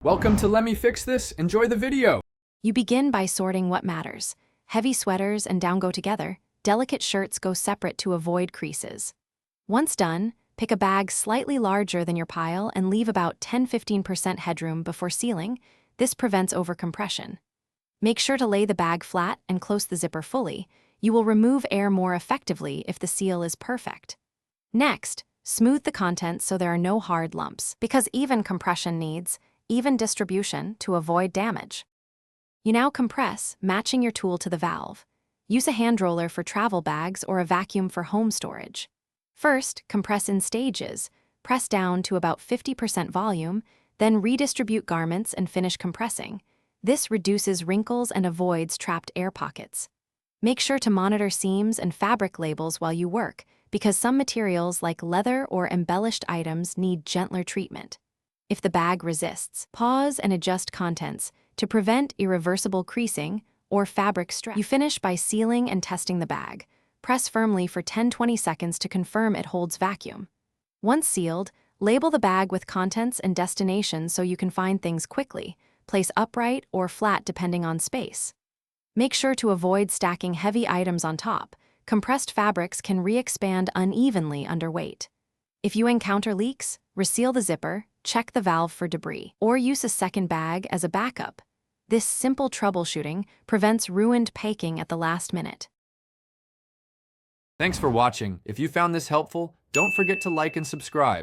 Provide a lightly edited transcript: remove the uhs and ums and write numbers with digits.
Welcome to Let Me Fix This. Enjoy the video. You begin by sorting what matters. Heavy sweaters and down go together. Delicate shirts go separate to avoid creases. Once done, pick a bag slightly larger than your pile and leave about 10–15% headroom before sealing. This prevents overcompression. Make sure to lay the bag flat and close the zipper fully. You will remove air more effectively if the seal is perfect. Next, smooth the contents so there are no hard lumps, because even compression needs even distribution to avoid damage. You now compress, matching your tool to the valve. Use a hand roller for travel bags or a vacuum for home storage. First, compress in stages. Press down to about 50% volume, then redistribute garments and finish compressing. This reduces wrinkles and avoids trapped air pockets. Make sure to monitor seams and fabric labels while you work, because some materials like leather or embellished items need gentler treatment. If the bag resists, pause and adjust contents to prevent irreversible creasing or fabric stretch. You finish by sealing and testing the bag. Press firmly for 10–20 seconds to confirm it holds vacuum. Once sealed, label the bag with contents and destination so you can find things quickly. Place upright or flat depending on space. Make sure to avoid stacking heavy items on top. Compressed fabrics can re-expand unevenly under weight. If you encounter leaks, reseal the zipper, check the valve for debris, or use a second bag as a backup. This simple troubleshooting prevents ruined packing at the last minute. Thanks for watching. If you found this helpful, don't forget to like and subscribe.